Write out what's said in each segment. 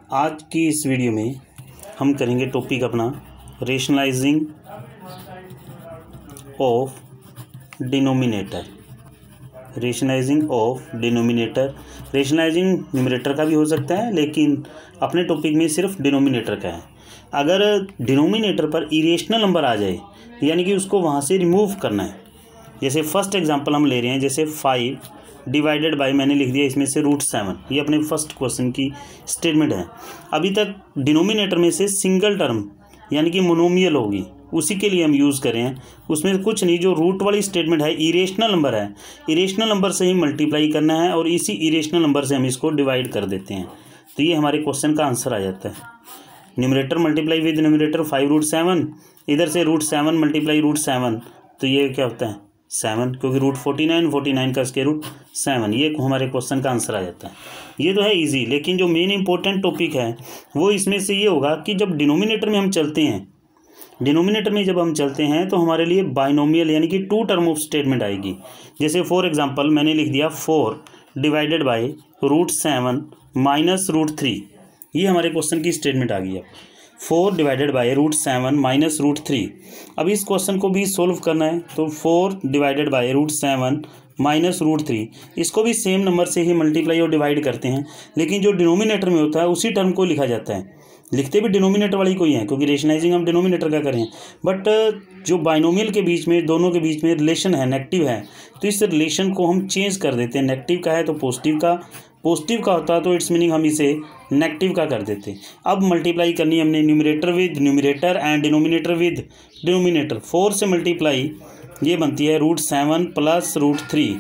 आज की इस वीडियो में हम करेंगे टॉपिक अपना rationalising of denominator. Rationalising of denominator, rationalising numerator का भी हो सकता है, लेकिन अपने टॉपिक में सिर्फ डिनोमिनेटर का है। अगर डिनोमिनेटर पर इरेशनल नंबर आ जाए, यानी कि उसको वहाँ से रिमूव करना है। जैसे फर्स्ट एग्जांपल हम ले रहे हैं, जैसे 5 डिवाइडेड बाय, मैंने लिख दिया इसमें से √7। ये अपने फर्स्ट क्वेश्चन की स्टेटमेंट है। अभी तक डिनोमिनेटर में से सिंगल टर्म यानी कि मोनोमियल होगी, उसी के लिए हम यूज़ कर रहे हैं। उसमें कुछ नहीं, जो रूट वाली स्टेटमेंट है इरेशनल नंबर है, इरेशनल नंबर से ही मल्टीप्लाई करना है और इसी इरेशनल नंबर से हम इसको डिवाइड कर देते हैं। तो ये हमारे क्वेश्चन का आंसर आ जाता है। न्यूमरेटर मल्टीप्लाई विद न्यूमरेटर 5√7, इधर से √7 मल्टीप्लाई √7, तो ये क्या होता है 7, क्योंकि √49 का स्क्वायर रूट 7। ये हमारे क्वेश्चन का आंसर आ जाता है। ये तो है इजी, लेकिन जो मेन इंपॉर्टेंट टॉपिक है वो इसमें से ये होगा कि जब डिनोमिनेटर में हम चलते हैं, डिनोमिनेटर में जब हम चलते हैं तो हमारे लिए बाइनोमियल यानी कि 2 टर्म ऑफ स्टेटमेंट आएगी। जैसे फॉर एग्जांपल मैंने लिख दिया 4 डिवाइडेड बाय √7 माइनस √3। ये हमारे क्वेश्चन की स्टेटमेंट आ गई है। 4 डिवाइडेड बाय √7 माइनस √3। अब इस क्वेश्चन को भी सोल्व करना है, तो 4 डिवाइडेड बाय √7 माइनस √3, इसको भी सेम नंबर से ही मल्टीप्लाई और डिवाइड करते हैं, लेकिन जो डिनोमिनेटर में होता है उसी टर्म को लिखा जाता है। लिखते भी डिनोमिनेटर वाली को ही है, क्योंकि रेशनलाइजिंग हम डिनोमिनेटर का करें। बट जो बाइनोमियल के बीच में, दोनों के बीच में रिलेशन है, नेगेटिव है, तो इस रिलेशन को हम चेंज कर देते हैं। नेगेटिव का है तो पॉजिटिव का होता है, तो इट्स मीनिंग हम इसे नेगेटिव का कर देते हैं। अब मल्टीप्लाई करनी है हमने numerator with numerator and denominator with denominator. 4 से मल्टीप्लाई ये बनती है √7 प्लस √3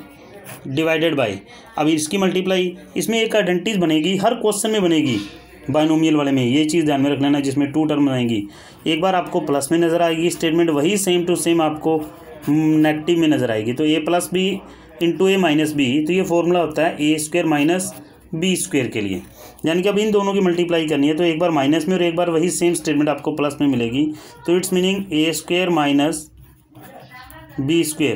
डिवाइडेड बाय। अब इसकी मल्टीप्लाई, इसमें एक आइडेंटिटी बनेगी, हर क्वेश्चन में बनेगी बाइनोमियल वाले में। ये चीज़ ध्यान में रख लेना, जिसमें 2 टर्म बनाएंगी। एक बार आपको प्लस में नज़र आएगी स्टेटमेंट, वही सेम टू सेम आपको नेगेटिव में नज़र आएगी। तो a+b इंटू a-b, तो ये फॉर्मूला होता है a² माइनस b² के लिए। यानी कि अब इन दोनों की मल्टीप्लाई करनी है, तो एक बार माइनस में और एक बार वही सेम स्टेटमेंट आपको प्लस में मिलेगी। तो it's meaning a² minus b²।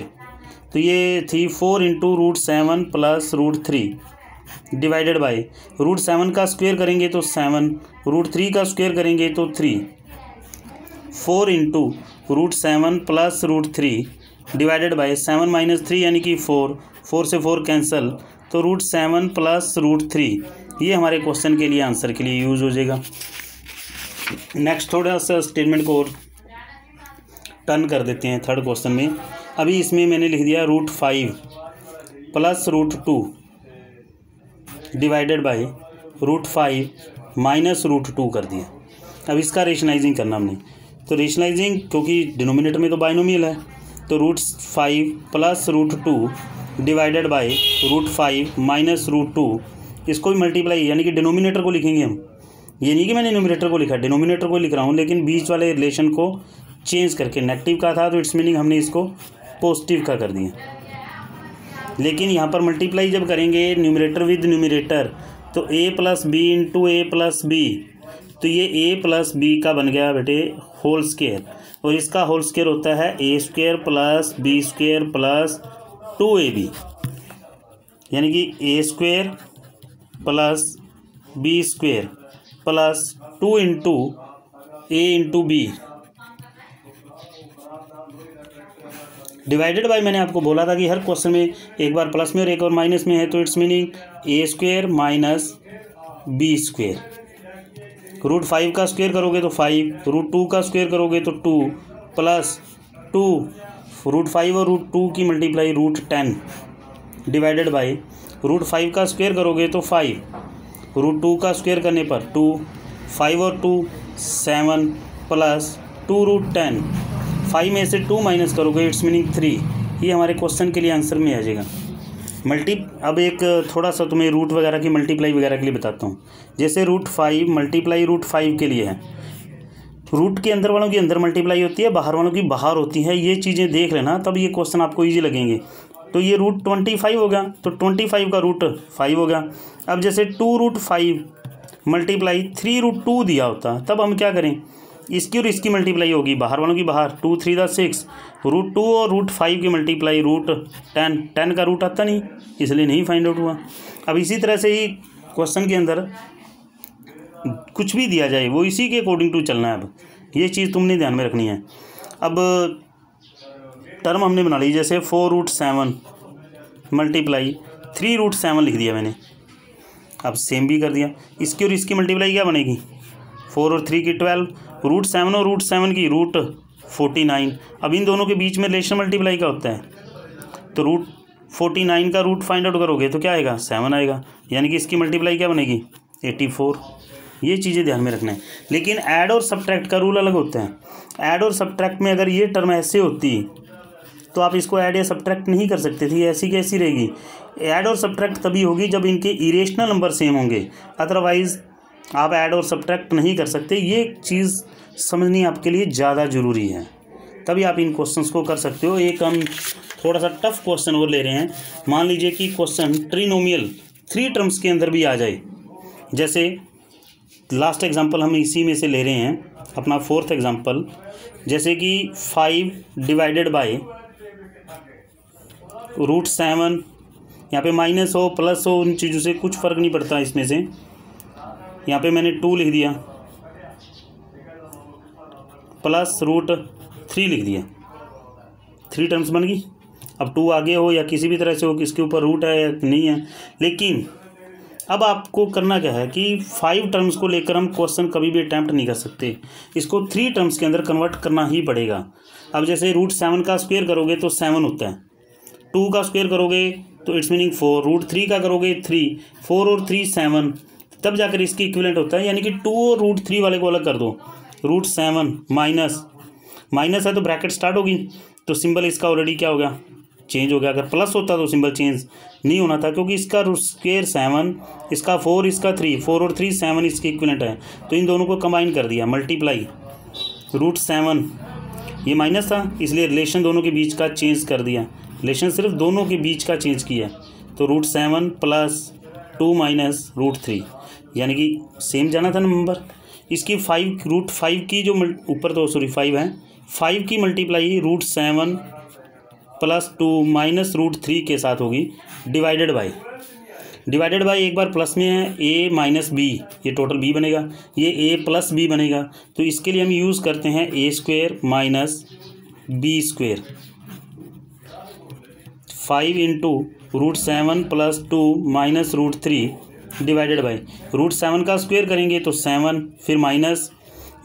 तो ये थी 4 इंटू √7 प्लस √3 डिवाइडेड बाय √7 का स्क्वायर करेंगे तो 7, √3 का स्क्वायर करेंगे तो 3। 4 into √7 plus √3 divided by 7 minus 3 यानी कि 4 से 4 कैंसिल, तो √7 प्लस √3। ये हमारे क्वेश्चन के लिए, आंसर के लिए यूज़ हो जाएगा। नेक्स्ट थोड़ा सा स्टेटमेंट को और टर्न कर देते हैं थर्ड क्वेश्चन में। अभी इसमें मैंने लिख दिया √5 प्लस √2 डिवाइडेड बाय √5 माइनस √2 कर दिया। अब इसका रेशनलाइजिंग करना हमने, तो रेशनलाइजिंग, क्योंकि डिनोमिनेटर में तो बाइनोमियल है, तो √5 प्लस √2 डिवाइडेड बाय √5 माइनस √2, इसको भी मल्टीप्लाई यानी कि डिनोमिनेटर को लिखेंगे हम। ये नहीं कि मैंने न्यूमरेटर को लिखा, डिनोमिनेटर को लिख रहा हूँ, लेकिन बीच वाले रिलेशन को चेंज करके। नेगेटिव का था तो इट्स मीनिंग हमने इसको पॉजिटिव का कर दिया। लेकिन यहाँ पर मल्टीप्लाई जब करेंगे न्यूमरेटर विद न्यूमरेटर, तो a+b इंटू a+b, तो ये a+b का बन गया बेटे होल स्क्वायर, और इसका होल स्क्वायर होता है a² plus b² plus 2ab, यानी कि a² plus b² plus 2 into a into b divided by. मैंने आपको बोला था कि हर क्वेश्चन में एक बार प्लस में और एक बार माइनस में है, तो it's meaning a² minus b²। √5 का स्क्वायर करोगे तो 5, √2 का स्क्वायर करोगे तो 2 प्लस 2, √5 और √2 की मल्टीप्लाई √10 डिवाइडेड बाय √5 का स्क्वायर करोगे तो 5, √2 का स्क्वायर करने पर 2, 5 और 2 7 प्लस 2 √10, 5 में से 2 माइनस करोगे इट्स मीनिंग 3। ये हमारे क्वेश्चन के लिए आंसर में आ जाएगा। अब एक थोड़ा सा तुम्हें रूट वगैरह की मल्टीप्लाई वगैरह के लिए बताता हूँ। जैसे √5 मल्टीप्लाई √5 के लिए है, रूट के अंदर वालों की अंदर मल्टीप्लाई होती है, बाहर वालों की बाहर होती है। ये चीज़ें देख लेना, तब ये क्वेश्चन आपको ईजी लगेंगे। तो ये √25 होगा, तो 25 का √5 होगा। अब जैसे 2√5 मल्टीप्लाई 3√2 दिया होता, तब हम क्या करें, इसकी और इसकी मल्टीप्लाई होगी, बाहर वालों की बाहर, 2 3 6, √2 और √5 की मल्टीप्लाई √10 का रूट आता नहीं, इसलिए नहीं फाइंड आउट हुआ। अब इसी तरह से ही क्वेश्चन के अंदर कुछ भी दिया जाए वो इसी के अकॉर्डिंग टू चलना है। अब ये चीज़ तुमने ध्यान में रखनी है। अब टर्म हमने बना ली, जैसे 4√7 मल्टीप्लाई 3√7 लिख दिया मैंने। अब सेम भी कर दिया, इसकी और इसकी मल्टीप्लाई क्या बनेगी, 4 और 3 की 12, √7 और √7 की √49। अब इन दोनों के बीच में रिलेशन मल्टीप्लाई का होता है, तो √49 का रूट फाइंड आउट करोगे तो क्या आएगा, 7 आएगा, यानी कि इसकी मल्टीप्लाई क्या बनेगी, 84। ये चीज़ें ध्यान में रखना है। लेकिन ऐड और सब्ट्रैक्ट का रूल अलग होता है। ऐड और सब्ट्रैक्ट में अगर ये टर्म ऐसे होती तो आप इसको ऐड या सब्ट्रैक्ट नहीं कर सकते थे, ऐसी कैसी रहेगी। ऐड और सब्ट्रैक्ट तभी होगी जब इनके इरेशनल नंबर सेम होंगे, अदरवाइज़ आप ऐड और सब्ट्रैक्ट नहीं कर सकते। ये चीज़ समझनी आपके लिए ज़्यादा ज़रूरी है, तभी आप इन क्वेश्चंस को कर सकते हो। एक हम थोड़ा सा टफ क्वेश्चन और ले रहे हैं। मान लीजिए कि क्वेश्चन ट्रिनोमियल 3 टर्म्स के अंदर भी आ जाए, जैसे लास्ट एग्जांपल हम इसी में से ले रहे हैं, अपना 4th एग्जांपल, जैसे कि 5 डिवाइडेड बाय √7, यहाँ पे माइनस हो प्लस हो उन चीज़ों से कुछ फ़र्क नहीं पड़ता इसमें से। यहाँ पे मैंने 2 लिख दिया प्लस √3 लिख दिया, 3 टर्म्स बन गई। अब 2 आगे हो या किसी भी तरह से हो, किसके ऊपर रूट है या नहीं है। लेकिन अब आपको करना क्या है कि 5 टर्म्स को लेकर हम क्वेश्चन कभी भी अटैम्प्ट नहीं कर सकते, इसको 3 टर्म्स के अंदर कन्वर्ट करना ही पड़ेगा। अब जैसे √7 का स्क्वायर करोगे तो 7 होता है, 2 का स्क्वायर करोगे तो इट्स मीनिंग 4, √3 का करोगे 3, 4 और 3 7, तब जाकर इसकी इक्विवेलेंट होता है। यानी कि 2 और √3 वाले को अलग कर दो, √7 माइनस है तो ब्रैकेट स्टार्ट होगी, तो सिंबल इसका ऑलरेडी क्या हो गया, चेंज हो गया। अगर प्लस होता तो सिंबल चेंज नहीं होना था, क्योंकि इसका स्क्वायर 7, इसका 4, इसका 3, 4 और 3 7 इसके इक्विवेलेंट है, तो इन दोनों को कंबाइन कर दिया, मल्टीप्लाई √7, ये माइनस था इसलिए रिलेशन दोनों के बीच का चेंज कर दिया, रिलेशन सिर्फ दोनों के बीच का चेंज किया, तो √7 प्लस 2 माइनस √3, यानी कि सेम जाना था नंबर। इसकी 5 की जो ऊपर तो 5 है, 5 की मल्टीप्लाई √7 प्लस 2 माइनस √3 के साथ होगी, डिवाइडेड बाय एक बार प्लस में है a माइनस बी, ये टोटल b बनेगा, ये a प्लस b बनेगा, तो इसके लिए हम यूज़ करते हैं a² minus b²। 5 into √7 plus 2 minus √3 divided by √7 का स्क्वायर करेंगे तो 7, फिर माइनस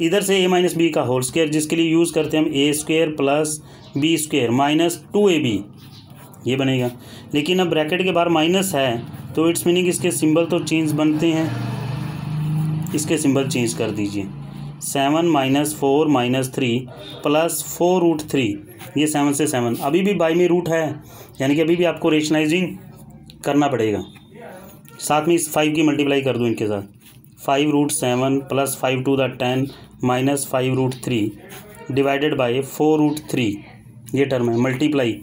इधर से a माइनस बी का होल स्क्वायर, जिसके लिए यूज़ करते हैं हम a² plus b² minus 2ab, ये बनेगा। लेकिन अब ब्रैकेट के बाहर माइनस है तो इट्स मीनिंग इसके सिंबल तो चेंज बनते हैं, इसके सिंबल चेंज कर दीजिए, 7 माइनस 4 माइनस 3 प्लस 4√3, ये 7 से 7, अभी भी बाई में रूट है, यानी कि अभी भी आपको रेशनलाइजिंग करना पड़ेगा। साथ में इस 5 की मल्टीप्लाई कर दो इनके साथ, 5√7 plus 5 to the 10 minus 5√3 divided by 4√3, ये टर्म है, मल्टीप्लाई।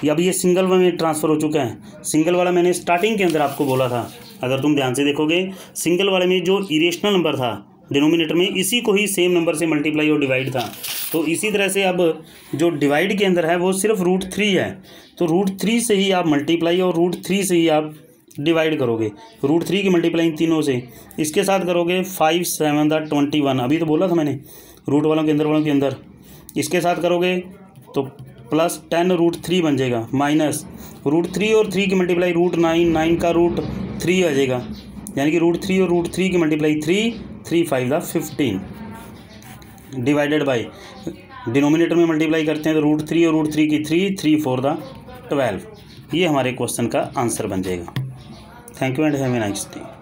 अब ये सिंगल में ट्रांसफ़र हो चुका है। सिंगल वाला मैंने स्टार्टिंग के अंदर आपको बोला था, अगर तुम ध्यान से देखोगे सिंगल वाले में जो इरेशनल नंबर था डिनोमिनेटर में, इसी को ही सेम नंबर से मल्टीप्लाई और डिवाइड था। तो इसी तरह से अब जो डिवाइड के अंदर है वो सिर्फ √3 है, तो √3 से ही आप मल्टीप्लाई और √3 से ही आप डिवाइड करोगे। √3 की मल्टीप्लाई इन तीनों से, इसके साथ करोगे 5 7 21, अभी तो बोला था मैंने रूट वालों के अंदर, इसके साथ करोगे तो प्लस 10 √3 बन जाएगा, माइनस √3 और 3 की मल्टीप्लाई √9, 9 का √3 आ जाएगा, यानी कि √3 और √3 की मल्टीप्लाई 3 5 15 डिवाइडेड बाय डिनोमिनेटर में मल्टीप्लाई करते हैं तो √3 और √3 की 3 4 12, ये हमारे क्वेश्चन का आंसर बन जाएगा। Thank you and have a nice day.